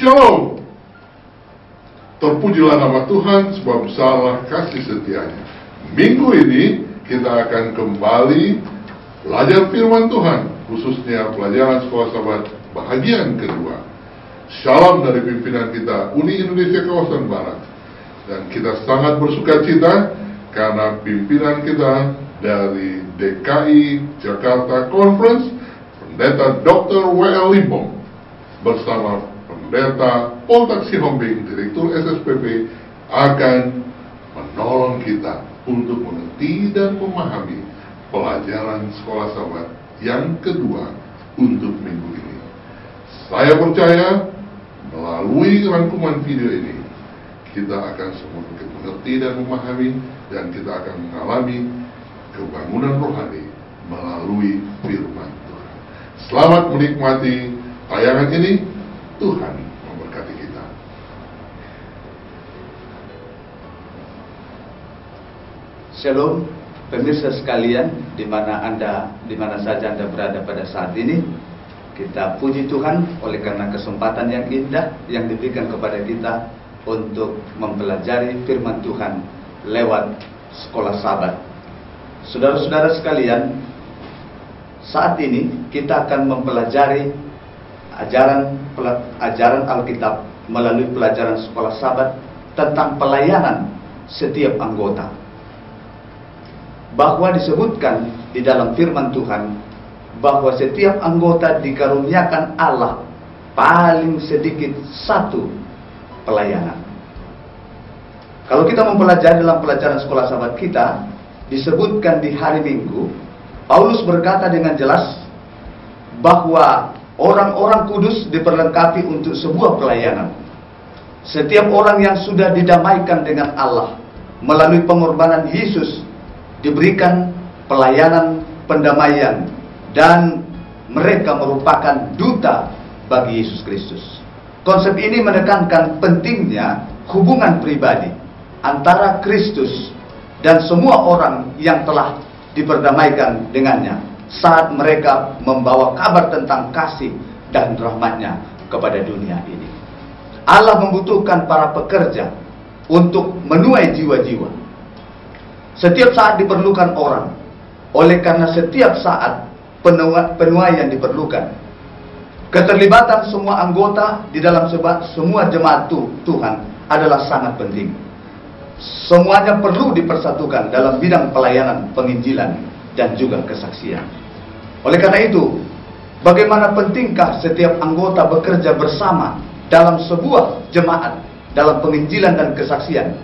Shalom. Terpujilah nama Tuhan sebab besarlah kasih setianya. Minggu ini kita akan kembali belajar firman Tuhan, khususnya pelajaran sekolah sahabat bahagian kedua. Shalom dari pimpinan kita Uni Indonesia Kawasan Barat. Dan kita sangat bersuka cita karena pimpinan kita dari DKI Jakarta Conference, Pendeta Dr. W.L. Limbong, bersama Pendeta Poltak Sihombing, Direktur SSPP, akan menolong kita untuk mengerti dan memahami pelajaran sekolah sahabat yang kedua untuk minggu ini. Saya percaya melalui rangkuman video ini kita akan semakin mengerti dan memahami, dan kita akan mengalami kebangunan rohani melalui firman Tuhan. Selamat menikmati tayangan ini. Tuhan memberkati kita. Shalom, pemirsa sekalian, di mana saja Anda berada pada saat ini. Kita puji Tuhan oleh karena kesempatan yang indah yang diberikan kepada kita untuk mempelajari firman Tuhan lewat sekolah sahabat. Saudara-saudara sekalian, saat ini kita akan mempelajari ajaran Alkitab melalui pelajaran sekolah sahabat tentang pelayanan setiap anggota. Bahwa disebutkan di dalam firman Tuhan bahwa setiap anggota dikaruniakan Allah paling sedikit satu pelayanan. Kalau kita mempelajari dalam pelajaran sekolah sahabat kita, disebutkan di hari Minggu, Paulus berkata dengan jelas bahwa orang-orang kudus diperlengkapi untuk sebuah pelayanan. Setiap orang yang sudah didamaikan dengan Allah melalui pengorbanan Yesus diberikan pelayanan pendamaian, dan mereka merupakan duta bagi Yesus Kristus. Konsep ini menekankan pentingnya hubungan pribadi antara Kristus dan semua orang yang telah diperdamaikan dengannya saat mereka membawa kabar tentang kasih dan rahmat-Nya kepada dunia ini. Allah membutuhkan para pekerja untuk menuai jiwa-jiwa. Setiap saat diperlukan orang, oleh karena setiap saat penuaian diperlukan. Keterlibatan semua anggota di dalam semua jemaat Tuhan adalah sangat penting. Semuanya perlu dipersatukan dalam bidang pelayanan, penginjilan, dan juga kesaksian. Oleh karena itu, bagaimana pentingkah setiap anggota bekerja bersama dalam sebuah jemaat, dalam penginjilan dan kesaksian?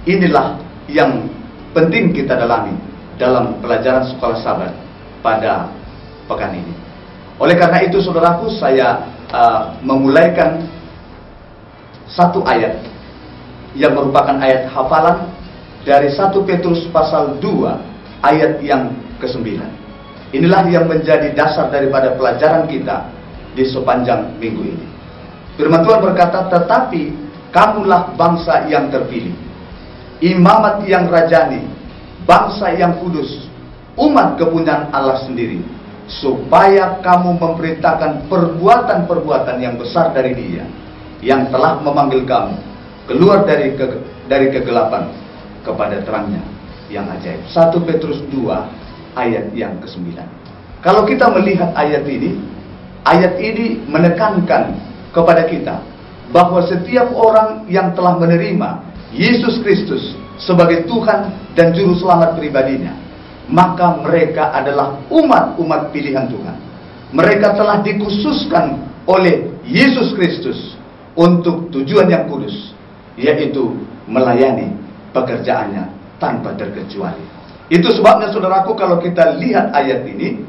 Inilah yang penting kita dalami dalam pelajaran sekolah sahabat pada pekan ini. Oleh karena itu, saudaraku, saya memulaikan satu ayat yang merupakan ayat hafalan dari 1 Petrus pasal 2 ayat yang ke-9. Inilah yang menjadi dasar daripada pelajaran kita di sepanjang minggu ini. Firman Tuhan berkata, "Tetapi kamulah bangsa yang terpilih, imamat yang rajani, bangsa yang kudus, umat kepunyaan Allah sendiri, supaya kamu memberitakan perbuatan-perbuatan yang besar dari Dia, yang telah memanggil kamu keluar dari kegelapan kepada terangnya yang ajaib." 1 Petrus 2 ayat yang ke-9. Kalau kita melihat ayat ini menekankan kepada kita bahwa setiap orang yang telah menerima Yesus Kristus sebagai Tuhan dan Juru Selamat pribadinya, maka mereka adalah umat-umat pilihan Tuhan. Mereka telah dikhususkan oleh Yesus Kristus untuk tujuan yang kudus, yaitu melayani pekerjaannya tanpa terkecuali. Itu sebabnya, saudaraku, kalau kita lihat ayat ini,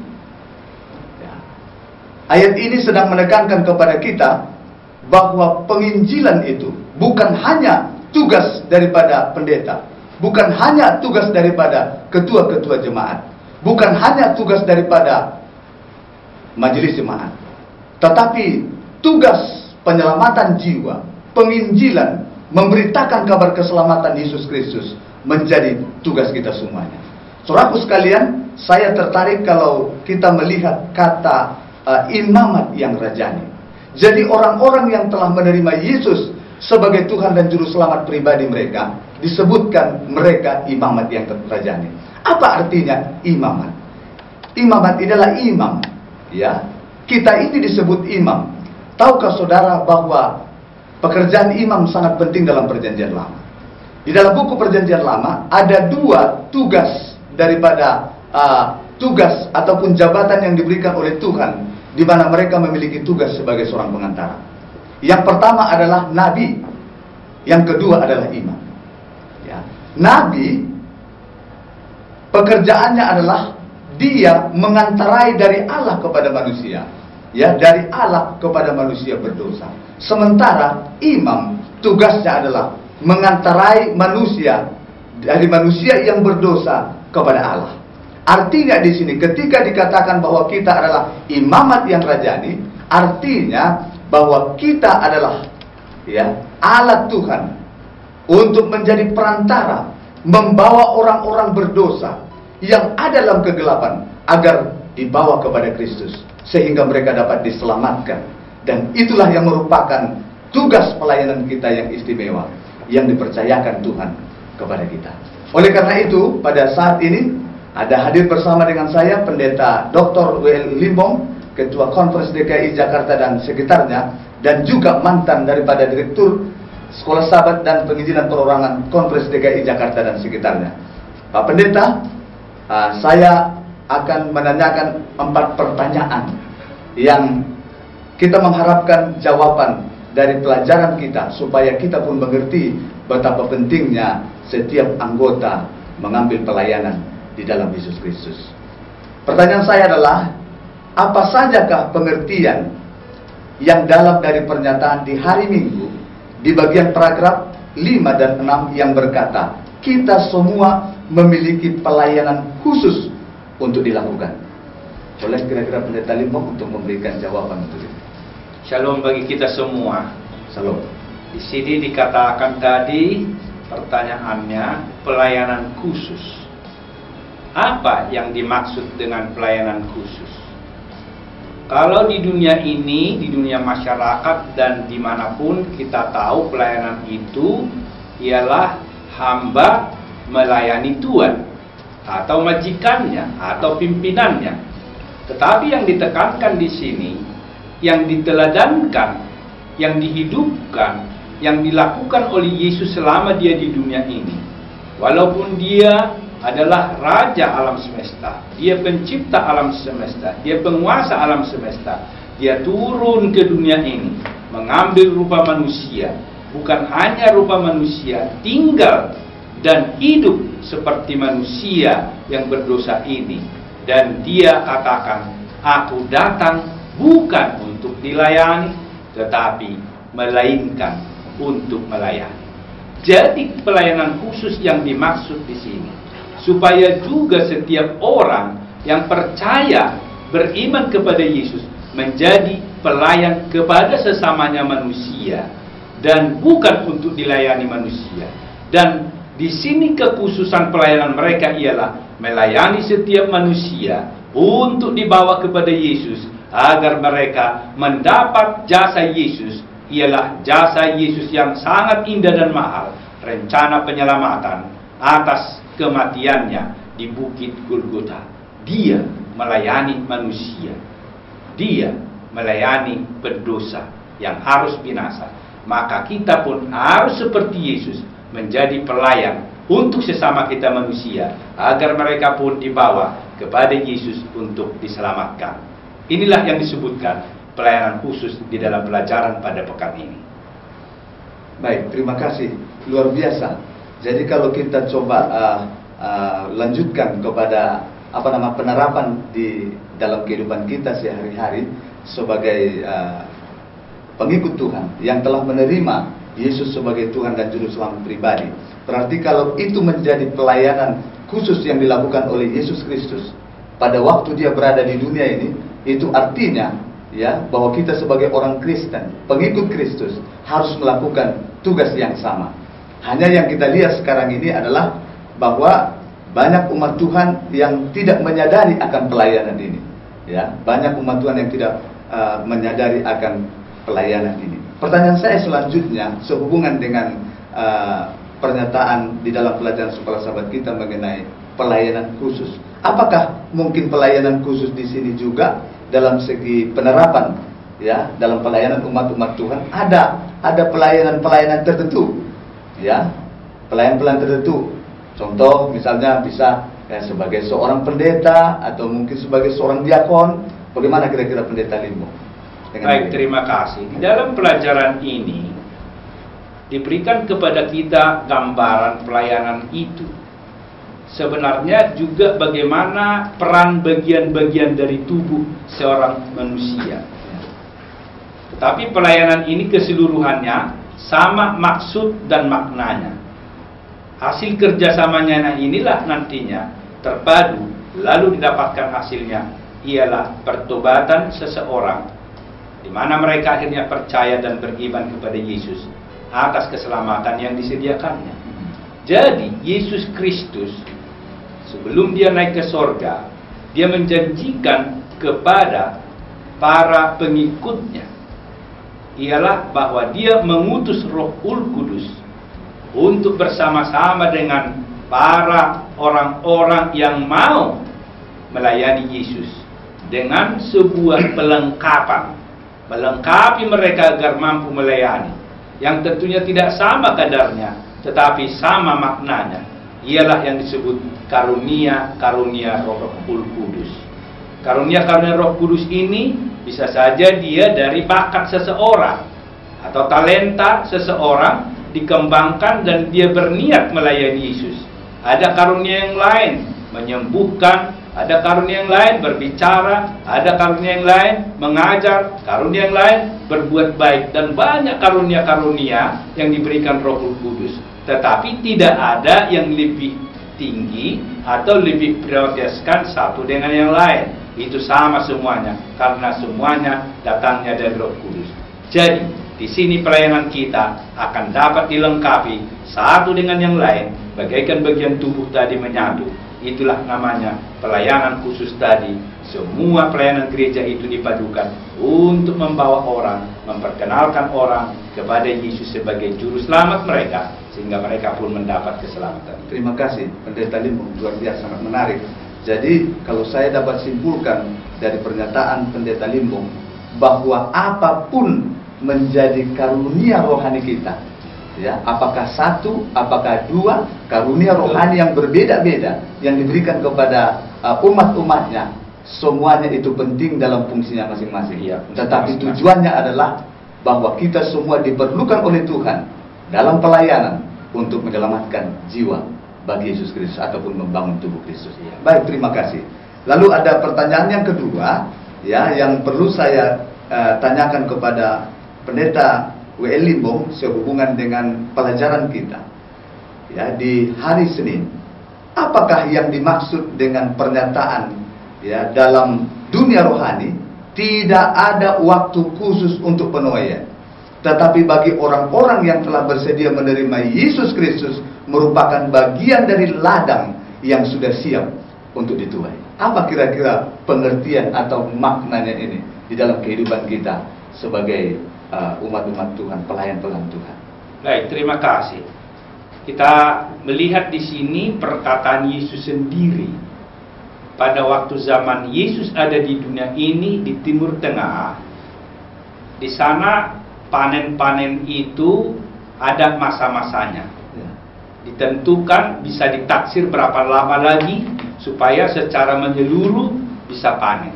ayat ini sedang menekankan kepada kita bahwa penginjilan itu bukan hanya tugas daripada pendeta, bukan hanya tugas daripada ketua-ketua jemaat, bukan hanya tugas daripada majelis jemaat, tetapi tugas penyelamatan jiwa, penginjilan, memberitakan kabar keselamatan Yesus Kristus menjadi tugas kita semuanya. Saudaraku sekalian, saya tertarik kalau kita melihat kata imamat yang rajani. Jadi orang-orang yang telah menerima Yesus sebagai Tuhan dan Juru Selamat pribadi mereka, disebutkan mereka imamat yang terrajani. Apa artinya imamat? Imamat adalah imam, ya. Kita ini disebut imam. Tahukah saudara bahwa pekerjaan imam sangat penting dalam Perjanjian Lama? Di dalam buku Perjanjian Lama ada dua tugas daripada tugas ataupun jabatan yang diberikan oleh Tuhan, di mana mereka memiliki tugas sebagai seorang pengantara. Yang pertama adalah nabi, yang kedua adalah imam. Ya. Nabi pekerjaannya adalah dia mengantarai dari Allah kepada manusia, ya, dari Allah kepada manusia berdosa. Sementara imam tugasnya adalah mengantarai manusia dari manusia yang berdosa kepada Allah. Artinya di sini ketika dikatakan bahwa kita adalah imamat yang rajani, artinya bahwa kita adalah, ya, alat Tuhan untuk menjadi perantara, membawa orang-orang berdosa yang ada dalam kegelapan agar dibawa kepada Kristus, sehingga mereka dapat diselamatkan. Dan itulah yang merupakan tugas pelayanan kita yang istimewa, yang dipercayakan Tuhan kepada kita. Oleh karena itu, pada saat ini ada hadir bersama dengan saya Pendeta Dr. W.L. Limbong, Ketua Konferensi DKI Jakarta dan sekitarnya, dan juga mantan daripada Direktur Sekolah Sahabat dan Pengizinan Perorangan Konferensi DKI Jakarta dan sekitarnya. Pak Pendeta, saya akan menanyakan 4 pertanyaan yang kita mengharapkan jawaban dari pelajaran kita, supaya kita pun mengerti betapa pentingnya setiap anggota mengambil pelayanan di dalam Yesus Kristus. Pertanyaan saya adalah, apa sajakah pengertian yang dalam dari pernyataan di hari Minggu di bagian paragraf 5 dan 6 yang berkata, kita semua memiliki pelayanan khusus untuk dilakukan? Boleh kira-kira Pendeta Limbong untuk memberikan jawaban untuk itu? Shalom bagi kita semua. Shalom. Di sini dikatakan tadi pertanyaannya pelayanan khusus. Apa yang dimaksud dengan pelayanan khusus? Kalau di dunia ini, di dunia masyarakat dan dimanapun, kita tahu pelayanan itu ialah hamba melayani Tuhan atau majikannya atau pimpinannya. Tetapi yang ditekankan di sini, yang diteladankan, yang dihidupkan, yang dilakukan oleh Yesus selama dia di dunia ini, walaupun dia adalah Raja alam semesta, dia pencipta alam semesta, dia penguasa alam semesta, dia turun ke dunia ini mengambil rupa manusia, bukan hanya rupa manusia, tinggal dan hidup seperti manusia yang berdosa ini. Dan dia katakan, aku datang bukan untuk dilayani, tetapi melainkan untuk melayani. Jadi pelayanan khusus yang dimaksud di sini, supaya juga setiap orang yang percaya, beriman kepada Yesus, menjadi pelayan kepada sesamanya manusia, dan bukan untuk dilayani manusia. Dan di sini kekhususan pelayanan mereka ialah melayani setiap manusia untuk dibawa kepada Yesus, agar mereka mendapat jasa Yesus, ialah jasa Yesus yang sangat indah dan mahal, rencana penyelamatan atas kematiannya di Bukit Golgota. Dia melayani manusia, dia melayani pendosa yang harus binasa. Maka kita pun harus seperti Yesus, menjadi pelayan untuk sesama kita manusia, agar mereka pun dibawa kepada Yesus untuk diselamatkan. Inilah yang disebutkan pelayanan khusus di dalam pelajaran pada pekan ini. Baik, terima kasih. Luar biasa. Jadi kalau kita coba lanjutkan kepada penerapan di dalam kehidupan kita sehari-hari sebagai pengikut Tuhan yang telah menerima Yesus sebagai Tuhan dan Juru Selamat pribadi. Berarti kalau itu menjadi pelayanan khusus yang dilakukan oleh Yesus Kristus pada waktu dia berada di dunia ini, itu artinya ya bahwa kita sebagai orang Kristen, pengikut Kristus, harus melakukan tugas yang sama. Hanya yang kita lihat sekarang ini adalah bahwa banyak umat Tuhan yang tidak menyadari akan pelayanan ini. Ya, banyak umat Tuhan yang tidak menyadari akan pelayanan ini. Pertanyaan saya selanjutnya sehubungan dengan pernyataan di dalam pelajaran sekolah sahabat kita mengenai pelayanan khusus. Apakah mungkin pelayanan khusus di sini juga dalam segi penerapan, ya, dalam pelayanan umat-umat Tuhan ada pelayanan tertentu, ya, pelayanan tertentu. Contoh misalnya bisa sebagai seorang pendeta atau mungkin sebagai seorang diakon. Bagaimana kira-kira Pendeta Limbo? Baik, terima kasih. Di dalam pelajaran ini diberikan kepada kita gambaran pelayanan itu. Sebenarnya juga bagaimana peran bagian-bagian dari tubuh seorang manusia. Tetapi pelayanan ini keseluruhannya sama maksud dan maknanya. Hasil kerjasamanya inilah nantinya terpadu, lalu didapatkan hasilnya ialah pertobatan seseorang, di mana mereka akhirnya percaya dan beriman kepada Yesus atas keselamatan yang disediakannya. Jadi Yesus Kristus sebelum dia naik ke sorga, dia menjanjikan kepada para pengikutnya ialah bahwa dia mengutus Roh Kudus untuk bersama-sama dengan para orang-orang yang mau melayani Yesus dengan sebuah pelengkapan, melengkapi mereka agar mampu melayani, yang tentunya tidak sama kadarnya tetapi sama maknanya, ialah yang disebut karunia-karunia Roh Kudus. Karunia-karunia Roh Kudus ini bisa saja dia dari bakat seseorang atau talenta seseorang dikembangkan dan dia berniat melayani Yesus. Ada karunia yang lain menyembuhkan, ada karunia yang lain berbicara, ada karunia yang lain mengajar, karunia yang lain berbuat baik, dan banyak karunia-karunia yang diberikan Roh Kudus. Tetapi tidak ada yang lebih tinggi atau lebih prioritaskan satu dengan yang lain. Itu sama semuanya, karena semuanya datangnya dari Roh Kudus. Jadi di sini pelayanan kita akan dapat dilengkapi satu dengan yang lain, bagaikan bagian tubuh tadi menyatu. Itulah namanya pelayanan khusus tadi. Semua pelayanan gereja itu dipadukan untuk membawa orang, memperkenalkan orang kepada Yesus sebagai juru selamat mereka, sehingga mereka pun mendapat keselamatan. Terima kasih Pendeta Limbo, luar biasa, sangat menarik. Jadi kalau saya dapat simpulkan dari pernyataan Pendeta Limbo bahwa apapun menjadi karunia rohani kita, ya, apakah satu, apakah dua, karunia rohani yang berbeda-beda yang diberikan kepada umat-umatnya, semuanya itu penting dalam fungsinya masing-masing. Ya, tetapi tujuannya adalah bahwa kita semua diperlukan oleh Tuhan dalam pelayanan untuk menyelamatkan jiwa bagi Yesus Kristus ataupun membangun tubuh Kristus. Ya. Baik, terima kasih. Lalu ada pertanyaan yang kedua, ya, yang perlu saya tanyakan kepada Pendeta W.L. Limbo sehubungan dengan pelajaran kita, ya, di hari Senin. Apakah yang dimaksud dengan pernyataan, ya, dalam dunia rohani tidak ada waktu khusus untuk penuaian, tetapi bagi orang-orang yang telah bersedia menerima Yesus Kristus merupakan bagian dari ladang yang sudah siap untuk dituai. Apa kira-kira pengertian atau maknanya ini di dalam kehidupan kita sebagai umat-umat Tuhan, pelayan-pelayan Tuhan? Baik, terima kasih. Kita melihat di sini perkataan Yesus sendiri. Pada waktu zaman Yesus ada di dunia ini, di Timur Tengah, di sana panen-panen itu ada masa-masanya. Ditentukan, bisa ditaksir berapa lama lagi supaya secara menyeluruh bisa panen.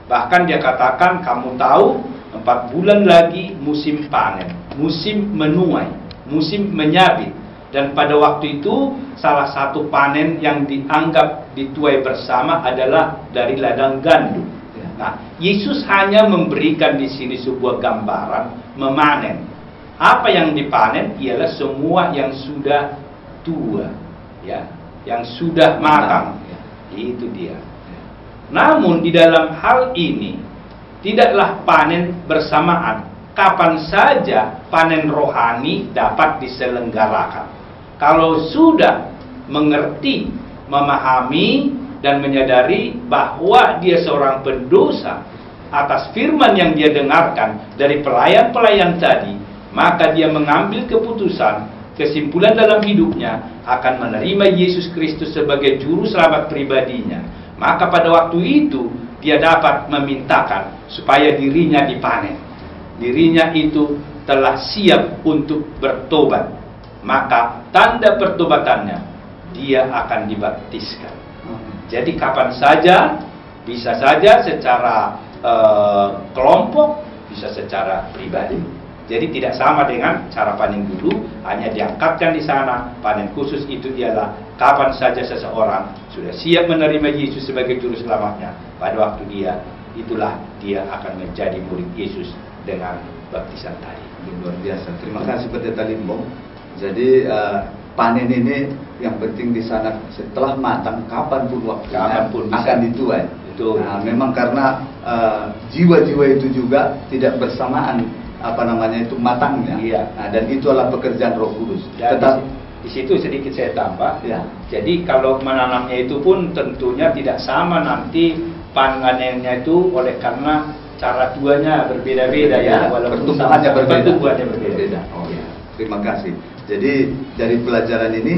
Bahkan dia katakan, kamu tahu 4 bulan lagi musim panen, musim menuai, musim menyabit. Dan pada waktu itu salah satu panen yang dianggap dituai bersama adalah dari ladang gandum. Nah, Yesus hanya memberikan di sini sebuah gambaran memanen. Apa yang dipanen ialah semua yang sudah tua, ya, yang sudah matang. Itu dia. Namun di dalam hal ini tidaklah panen bersamaan. Kapan saja panen rohani dapat diselenggarakan. Kalau sudah mengerti, memahami dan menyadari bahwa dia seorang pendosa, atas firman yang dia dengarkan dari pelayan-pelayan tadi, maka dia mengambil keputusan, kesimpulan dalam hidupnya akan menerima Yesus Kristus sebagai juru selamat pribadinya. Maka pada waktu itu dia dapat memintakan supaya dirinya dipanen. Dirinya itu telah siap untuk bertobat. Maka tanda pertobatannya, dia akan dibaptiskan. Jadi kapan saja, bisa saja secara kelompok, bisa secara pribadi. Jadi tidak sama dengan cara panen dulu, hanya diangkatkan di sana. Panen khusus itu ialah kapan saja seseorang sudah siap menerima Yesus sebagai juru selamatnya. Pada waktu itulah dia akan menjadi murid Yesus dengan baptisan tadi. Luar biasa. Terima kasih Pendeta Limbong. Jadi panen ini yang penting di sana setelah matang, kapanpun waktunya akan dituai. Betul. Nah, memang karena jiwa-jiwa itu juga tidak bersamaan matangnya. Iya. Nah, dan itu adalah pekerjaan Roh Kudus. Dan Tetap di situ sedikit saya tambah. ya. Jadi kalau menanamnya itu pun tentunya tidak sama nanti panennya itu, oleh karena cara tuanya berbeda-beda ya, walaupun pertumbuhannya berbeda. Pertumbuhannya berbeda. Oh ya. Terima kasih. Jadi dari pelajaran ini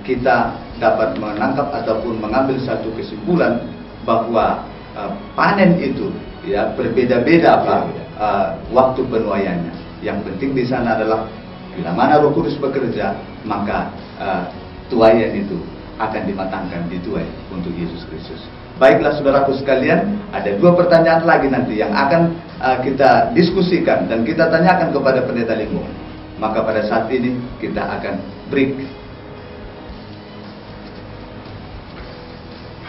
kita dapat menangkap ataupun mengambil satu kesimpulan bahwa panen itu ya berbeda-beda waktu penuaiannya. Yang penting di sana adalah bila mana Roh Kudus bekerja, maka tuaian itu akan dimatangkan, dituai untuk Yesus Kristus. Baiklah saudaraku sekalian, ada 2 pertanyaan lagi nanti yang akan kita diskusikan dan kita tanyakan kepada Pendeta Limbong. Maka pada saat ini kita akan break.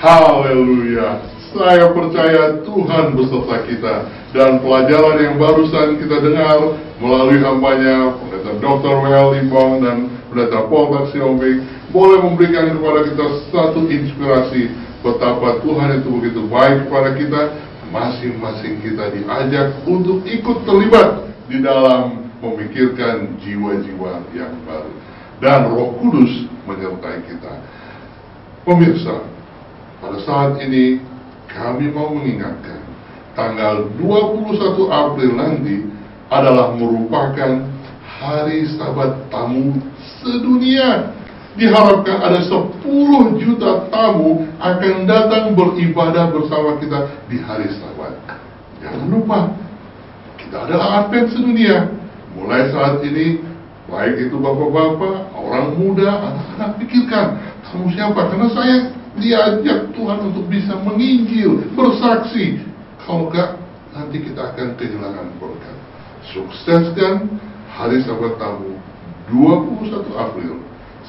Haleluya. Saya percaya Tuhan beserta kita, dan pelajaran yang barusan kita dengar melalui hambanya Pendeta Dr. W.L. Limbong dan Pendeta Paul Taksiomik boleh memberikan kepada kita satu inspirasi betapa Tuhan itu begitu baik kepada kita. Masing-masing kita diajak untuk ikut terlibat di dalam memikirkan jiwa-jiwa yang baru, dan Roh Kudus menyertai kita. Pemirsa, pada saat ini kami mau mengingatkan, tanggal 21 April nanti adalah merupakan hari Sabat tamu sedunia. Diharapkan ada 10 juta tamu akan datang beribadah bersama kita di hari Sabat. Jangan lupa, kita adalah Advent sedunia. Mulai saat ini, baik itu bapak-bapak, orang muda, anak-anak, pikirkan kamu siapa, karena saya diajak Tuhan untuk bisa menginjil, bersaksi. Kalau enggak, nanti kita akan kehilangan berkat. Sukseskan hari Sabat tamu 21 April,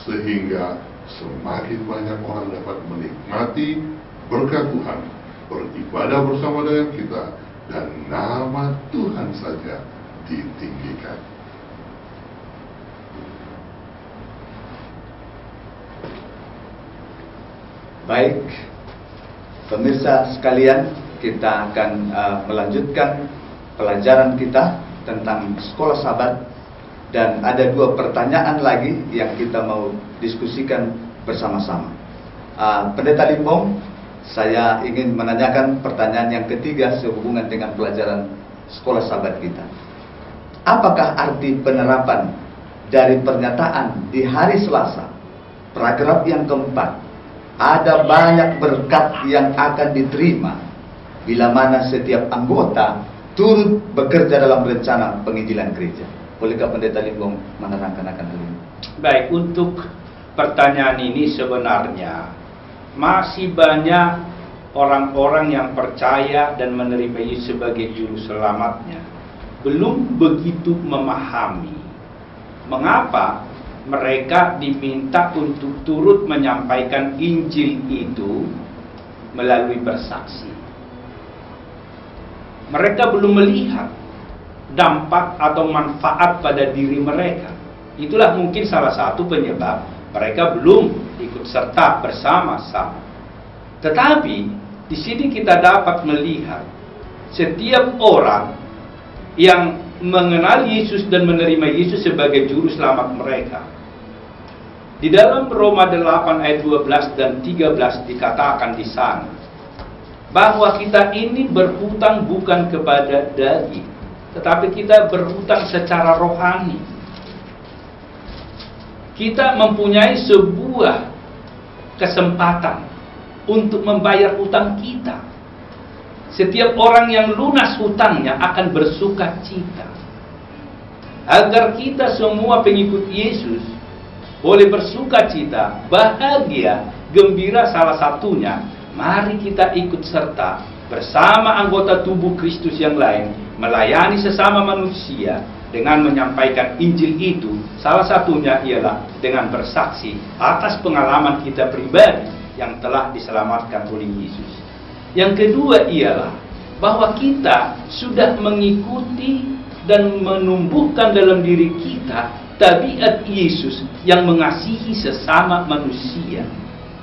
sehingga semakin banyak orang dapat menikmati berkat Tuhan, beribadah bersama dengan kita, dan nama Tuhan saja ditinggikan. Baik, pemirsa sekalian, kita akan melanjutkan pelajaran kita tentang sekolah Sabat, dan ada 2 pertanyaan lagi yang kita mau diskusikan bersama-sama. Pendeta Limbong, saya ingin menanyakan pertanyaan yang ketiga sehubungan dengan pelajaran sekolah Sabat kita. Apakah arti penerapan dari pernyataan di hari Selasa, paragraf yang keempat, ada banyak berkat yang akan diterima bila mana setiap anggota turut bekerja dalam rencana penginjilan gereja? Bolehkah Pendeta Limbong menerangkan akan hal ini? Baik, untuk pertanyaan ini sebenarnya masih banyak orang-orang yang percaya dan menerima Yesus sebagai juru selamatnya belum begitu memahami mengapa mereka diminta untuk turut menyampaikan Injil itu melalui bersaksi. Mereka belum melihat dampak atau manfaat pada diri mereka. Itulah mungkin salah satu penyebab mereka belum ikut serta bersama-sama. Tetapi di sini kita dapat melihat setiap orang yang mengenal Yesus dan menerima Yesus sebagai juru selamat mereka. Di dalam Roma 8 ayat 12 dan 13 dikatakan di sana, bahwa kita ini berhutang bukan kepada daging, tetapi kita berhutang secara rohani. Kita mempunyai sebuah kesempatan untuk membayar hutang kita. Setiap orang yang lunas hutangnya akan bersuka cita. Agar kita semua pengikut Yesus boleh bersuka cita, bahagia, gembira, salah satunya, mari kita ikut serta bersama anggota tubuh Kristus yang lain melayani sesama manusia dengan menyampaikan Injil itu. Salah satunya ialah dengan bersaksi atas pengalaman kita pribadi yang telah diselamatkan oleh Yesus. Yang kedua ialah bahwa kita sudah mengikuti dan menumbuhkan dalam diri kita tabiat Yesus yang mengasihi sesama manusia.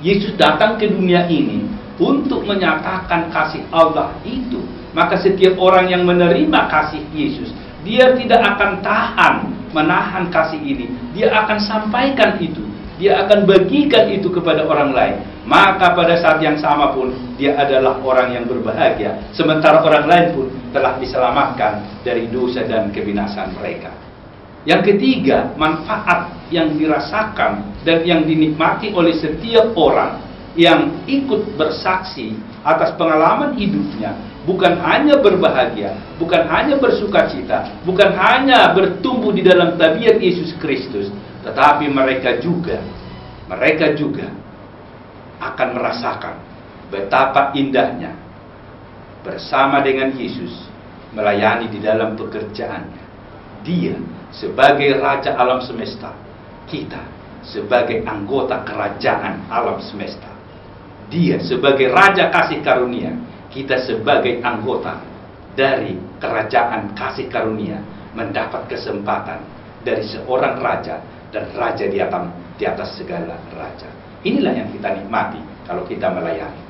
Yesus datang ke dunia ini untuk menyatakan kasih Allah itu. Maka setiap orang yang menerima kasih Yesus, dia tidak akan menahan kasih ini. Dia akan sampaikan itu. Dia akan bagikan itu kepada orang lain. Maka pada saat yang sama pun dia adalah orang yang berbahagia, sementara orang lain pun telah diselamatkan dari dosa dan kebinasaan mereka. Yang ketiga, manfaat yang dirasakan dan yang dinikmati oleh setiap orang yang ikut bersaksi atas pengalaman hidupnya, bukan hanya berbahagia, bukan hanya bersukacita, bukan hanya bertumbuh di dalam tabiat Yesus Kristus, tetapi mereka juga akan merasakan betapa indahnya bersama dengan Yesus melayani di dalam pekerjaannya. Dia sebagai Raja alam semesta, kita sebagai anggota kerajaan alam semesta. Dia sebagai Raja kasih karunia, kita sebagai anggota dari kerajaan kasih karunia, mendapat kesempatan dari seorang raja dan raja di atas segala raja. Inilah yang kita nikmati kalau kita melayani.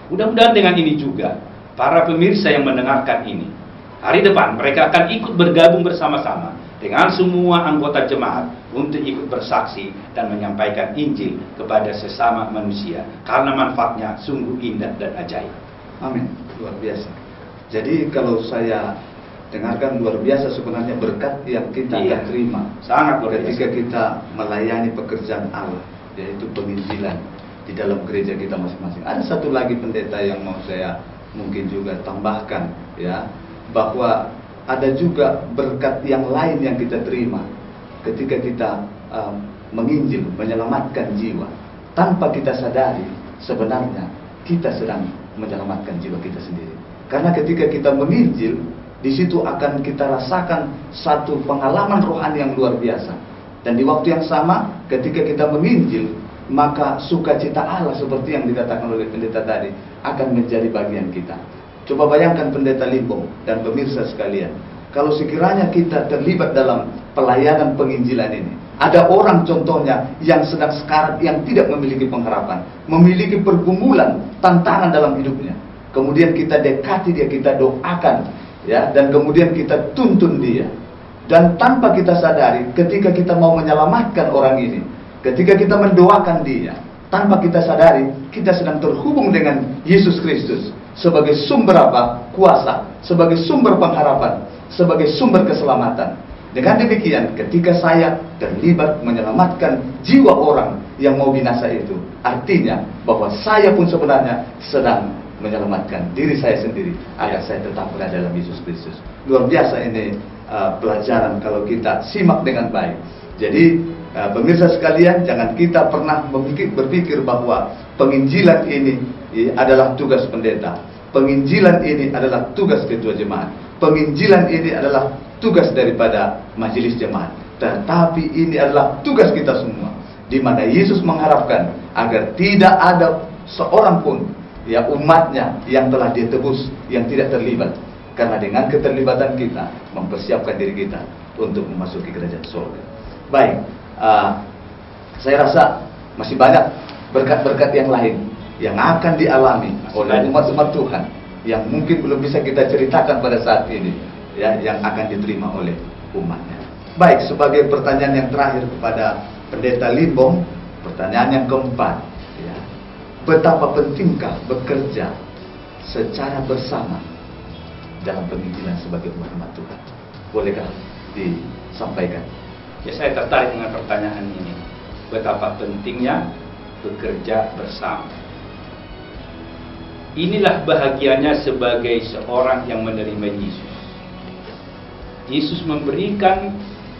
Mudah-mudahan dengan ini juga para pemirsa yang mendengarkan ini, hari depan mereka akan ikut bergabung bersama-sama dengan semua anggota jemaat untuk ikut bersaksi dan menyampaikan Injil kepada sesama manusia, karena manfaatnya sungguh indah dan ajaib. Amin. Luar biasa. Jadi kalau saya dengarkan, luar biasa sebenarnya berkat yang kita akan terima sangat luar biasa ketika kita melayani pekerjaan Allah, yaitu penginjilan di dalam gereja kita masing-masing. Ada satu lagi pendeta yang mau saya mungkin juga tambahkan, ya, bahwa ada juga berkat yang lain yang kita terima ketika kita menginjil, menyelamatkan jiwa. Tanpa kita sadari, sebenarnya kita sedang menyelamatkan jiwa kita sendiri. Karena ketika kita menginjil, di situ akan kita rasakan satu pengalaman rohani yang luar biasa. Dan di waktu yang sama, ketika kita menginjil, maka sukacita Allah seperti yang dikatakan oleh pendeta tadi akan menjadi bagian kita. Coba bayangkan pendeta Limbong dan pemirsa sekalian, kalau sekiranya kita terlibat dalam pelayanan penginjilan ini, ada orang contohnya yang sedang sekarat, yang tidak memiliki pengharapan, memiliki pergumulan, tantangan dalam hidupnya. Kemudian kita dekati dia, kita doakan, ya, dan kemudian kita tuntun dia. Dan tanpa kita sadari, ketika kita mau menyelamatkan orang ini, ketika kita mendoakan dia, tanpa kita sadari, kita sedang terhubung dengan Yesus Kristus sebagai sumber apa? Kuasa, sebagai sumber pengharapan, sebagai sumber keselamatan. Dengan demikian, ketika saya terlibat menyelamatkan jiwa orang yang mau binasa itu, artinya bahwa saya pun sebenarnya sedang menyelamatkan diri saya sendiri agar saya tetap berada dalam Yesus Kristus. Luar biasa ini pelajaran kalau kita simak dengan baik. Jadi pemirsa sekalian, jangan kita pernah berpikir bahwa penginjilan ini adalah tugas pendeta, penginjilan ini adalah tugas ketua jemaat, penginjilan ini adalah tugas daripada majelis jemaat, tetapi ini adalah tugas kita semua, di mana Yesus mengharapkan agar tidak ada seorang pun, ya, umatnya yang telah dia tebus yang tidak terlibat. Karena dengan keterlibatan kita mempersiapkan diri kita untuk memasuki kerajaan surga. Baik, saya rasa masih banyak berkat-berkat yang lain yang akan dialami oleh umat-umat Tuhan yang mungkin belum bisa kita ceritakan pada saat ini, ya, yang akan diterima oleh umatnya. Baik, sebagai pertanyaan yang terakhir kepada pendeta Limbong, pertanyaan yang keempat, ya, betapa pentingkah bekerja secara bersama dalam penginjilan sebagai umat Tuhan. Bolehkah disampaikan? Ya, saya tertarik dengan pertanyaan ini. Betapa pentingnya bekerja bersama. Inilah bahagianya sebagai seorang yang menerima Yesus. Yesus memberikan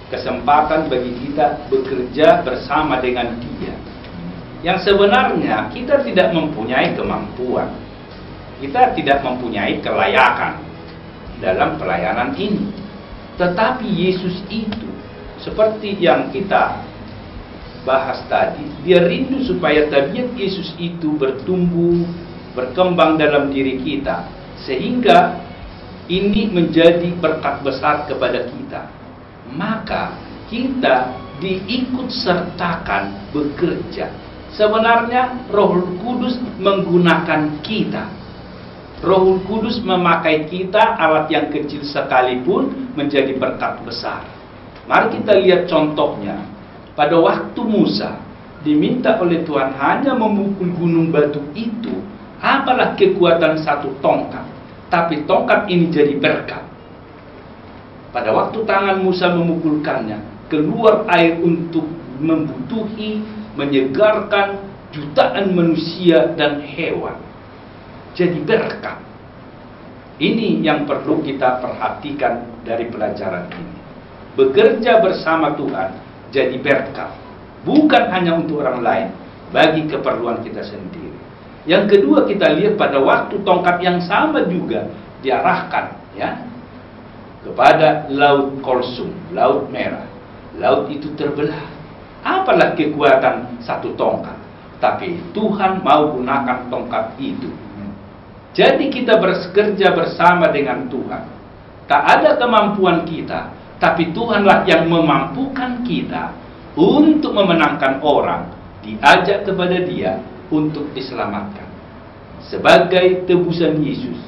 kesempatan bagi kita bekerja bersama dengan Dia. Yang sebenarnya kita tidak mempunyai kemampuan, kita tidak mempunyai kelayakan dalam pelayanan ini. Tetapi Yesus itu, seperti yang kita bahas tadi, Dia rindu supaya tabiat Yesus itu bertumbuh, berkembang dalam diri kita, sehingga ini menjadi berkat besar kepada kita. Maka kita diikut sertakan bekerja. Sebenarnya Roh Kudus menggunakan kita. Roh Kudus memakai kita, alat yang kecil sekalipun menjadi berkat besar. Mari kita lihat contohnya. Pada waktu Musa diminta oleh Tuhan hanya memukul gunung batu itu, apalah kekuatan satu tongkat, tapi tongkat ini jadi berkat. Pada waktu tangan Musa memukulkannya, keluar air untuk membutuhi, menyegarkan jutaan manusia dan hewan. Jadi berkat. Ini yang perlu kita perhatikan dari pelajaran ini. Bekerja bersama Tuhan jadi berkat, bukan hanya untuk orang lain, bagi keperluan kita sendiri. Yang kedua, kita lihat pada waktu tongkat yang sama juga diarahkan ya kepada Laut Kulsum, Laut Merah. Laut itu terbelah. Apalah kekuatan satu tongkat, tapi Tuhan mau gunakan tongkat itu. Jadi kita bekerja bersama dengan Tuhan. Tak ada kemampuan kita, tapi Tuhanlah yang memampukan kita untuk memenangkan orang, diajak kepada Dia untuk diselamatkan. Sebagai tebusan Yesus,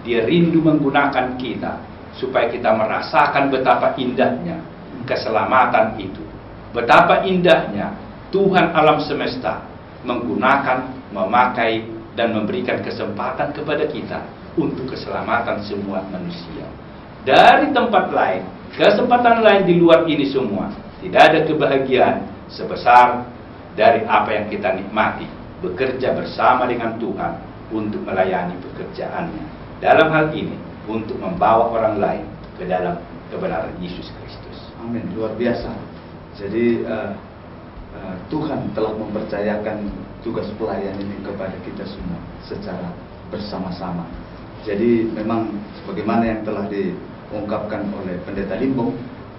Dia rindu menggunakan kita supaya kita merasakan betapa indahnya keselamatan itu. Betapa indahnya Tuhan alam semesta menggunakan, memakai, dan memberikan kesempatan kepada kita untuk keselamatan semua manusia. Dari tempat lain, kesempatan lain di luar ini semua, tidak ada kebahagiaan sebesar dari apa yang kita nikmati, bekerja bersama dengan Tuhan untuk melayani pekerjaannya. Dalam hal ini, untuk membawa orang lain ke dalam kebenaran Yesus Kristus. Amin, luar biasa. Jadi Tuhan telah mempercayakan tugas pelayan ini kepada kita semua secara bersama-sama. Jadi memang sebagaimana yang telah diungkapkan oleh Pendeta Limbong,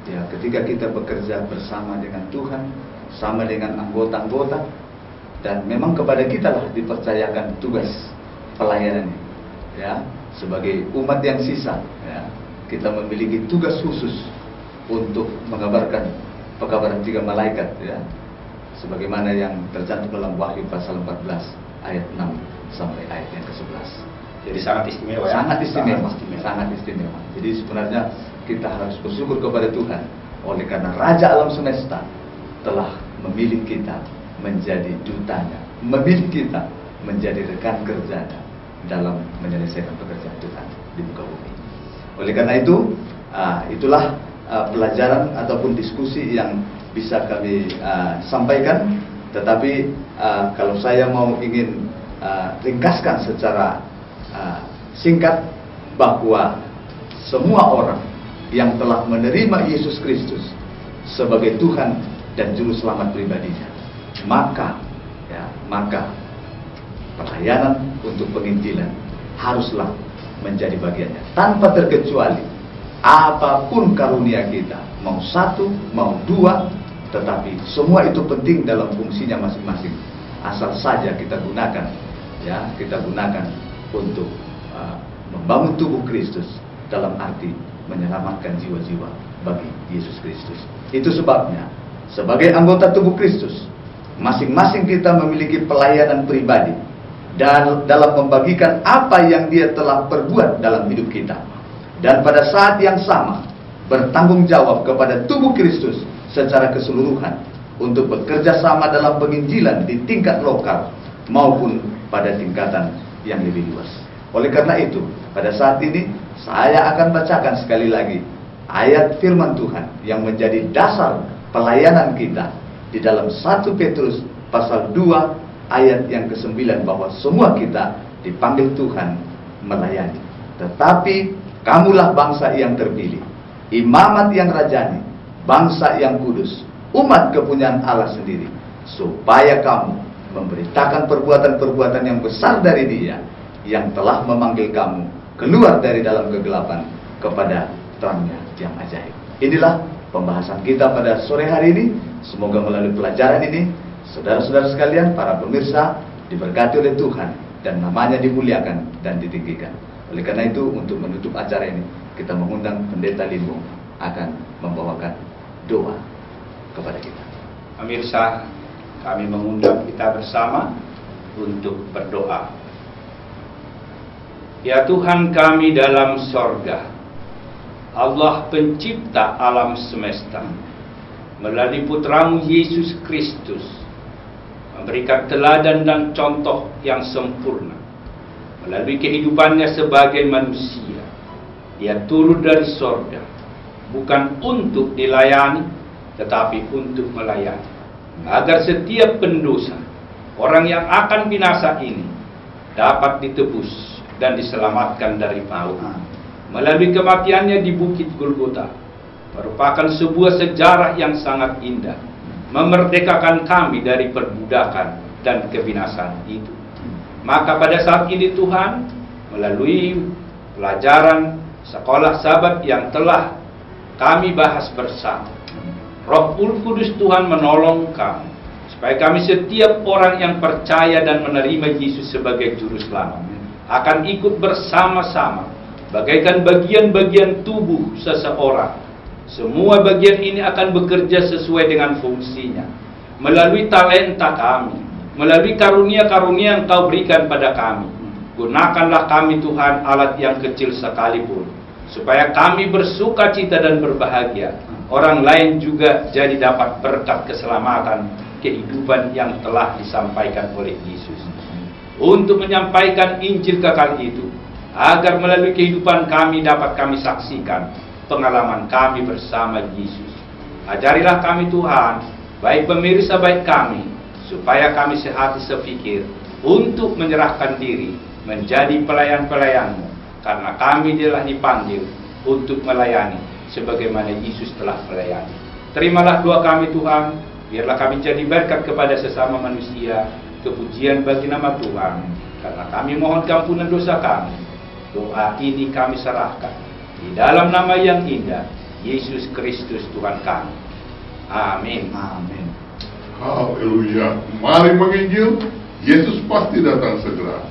ya, ketika kita bekerja bersama dengan Tuhan, sama dengan anggota-anggota, dan memang kepada kita lah dipercayakan tugas pelayanan ini, ya, sebagai umat yang sisa, ya, kita memiliki tugas khusus untuk mengabarkan pekabaran 3 malaikat, ya, sebagaimana yang tercantum dalam Wahyu pasal 14 ayat 6 sampai ayat yang ke-11. Jadi sangat istimewa. Sangat istimewa, sangat istimewa. Jadi sebenarnya kita harus bersyukur kepada Tuhan oleh karena Raja alam semesta telah memilih kita menjadi dutanya, memilih kita menjadi rekan kerjanya dalam menyelesaikan pekerjaan Tuhan di muka bumi. Oleh karena itu, itulah pelajaran ataupun diskusi yang bisa kami sampaikan. Tetapi kalau saya mau ingin ringkaskan secara singkat, bahwa semua orang yang telah menerima Yesus Kristus sebagai Tuhan dan Juru Selamat pribadinya, maka pelayanan untuk penginjilan haruslah menjadi bagiannya, tanpa terkecuali. Apapun karunia kita, mau 1, mau 2, tetapi semua itu penting dalam fungsinya masing-masing. Asal saja kita gunakan, ya, kita gunakan untuk membangun tubuh Kristus, dalam arti menyelamatkan jiwa-jiwa bagi Yesus Kristus. Itu sebabnya sebagai anggota tubuh Kristus, masing-masing kita memiliki pelayanan pribadi dan dalam membagikan apa yang Dia telah perbuat dalam hidup kita. Dan pada saat yang sama bertanggung jawab kepada tubuh Kristus secara keseluruhan untuk bekerja sama dalam penginjilan di tingkat lokal maupun pada tingkatan yang lebih luas. Oleh karena itu, pada saat ini saya akan bacakan sekali lagi ayat firman Tuhan yang menjadi dasar pelayanan kita di dalam 1 Petrus pasal 2 ayat yang ke-9, bahwa semua kita dipanggil Tuhan melayani. Tetapi kamulah bangsa yang terpilih, imamat yang rajani, bangsa yang kudus, umat kepunyaan Allah sendiri, supaya kamu memberitakan perbuatan-perbuatan yang besar dari Dia yang telah memanggil kamu keluar dari dalam kegelapan kepada terangnya yang ajaib. Inilah pembahasan kita pada sore hari ini. Semoga melalui pelajaran ini, saudara-saudara sekalian, para pemirsa, diberkati oleh Tuhan dan namanya dimuliakan dan ditinggikan. Oleh karena itu, untuk menutup acara ini, kita mengundang Pendeta Limbung akan membawakan doa kepada kita. Pemirsa, kami mengundang kita bersama untuk berdoa. Ya Tuhan kami dalam sorga, Allah pencipta alam semesta, melalui putramu Yesus Kristus, memberikan teladan dan contoh yang sempurna. Melalui kehidupannya sebagai manusia, Dia turun dari sorga, bukan untuk dilayani, tetapi untuk melayani, agar setiap pendosa, orang yang akan binasa ini, dapat ditebus dan diselamatkan dari maut. Melalui kematiannya di Bukit Golgota, merupakan sebuah sejarah yang sangat indah, memerdekakan kami dari perbudakan dan kebinasaan itu. Maka pada saat ini Tuhan, melalui pelajaran sekolah Sabat yang telah kami bahas bersama, Roh Kudus Tuhan menolong kami, supaya kami setiap orang yang percaya dan menerima Yesus sebagai Juru Selamat akan ikut bersama-sama, bagaikan bagian-bagian tubuh seseorang. Semua bagian ini akan bekerja sesuai dengan fungsinya, melalui talenta kami, melalui karunia-karunia yang Kau berikan pada kami. Gunakanlah kami Tuhan, alat yang kecil sekalipun, supaya kami bersuka cita dan berbahagia. Orang lain juga jadi dapat berkat keselamatan kehidupan yang telah disampaikan oleh Yesus. Untuk menyampaikan Injil kekal itu, agar melalui kehidupan kami dapat kami saksikan pengalaman kami bersama Yesus. Ajarilah kami Tuhan, baik pemirsa baik kami, supaya kami sehati sepikir untuk menyerahkan diri menjadi pelayan-pelayan-Mu, karena kami telah dipanggil untuk melayani sebagaimana Yesus telah melayani. Terimalah doa kami Tuhan, biarlah kami jadi berkat kepada sesama manusia, kepujian bagi nama Tuhan, karena kami mohon ampunan dosa kami. Doa ini kami serahkan di dalam nama yang indah, Yesus Kristus Tuhan kami. Amin. Amin. Haleluya. Mari menginjil, Yesus pasti datang segera.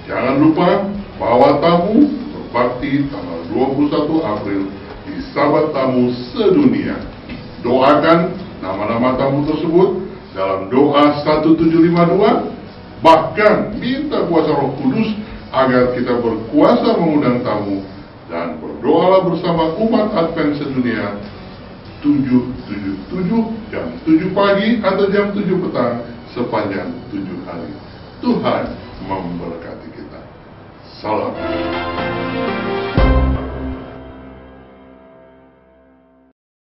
Jangan lupa bawa tamu berbakti tanggal 21 April di Sabat Tamu Sedunia. Doakan nama-nama tamu tersebut dalam doa 1752, bahkan minta kuasa Roh Kudus agar kita berkuasa mengundang tamu, dan berdoalah bersama umat Advent sedunia 777 jam 7 pagi atau jam 7 petang sepanjang 7 hari. Tuhan memberkati kita. Salam.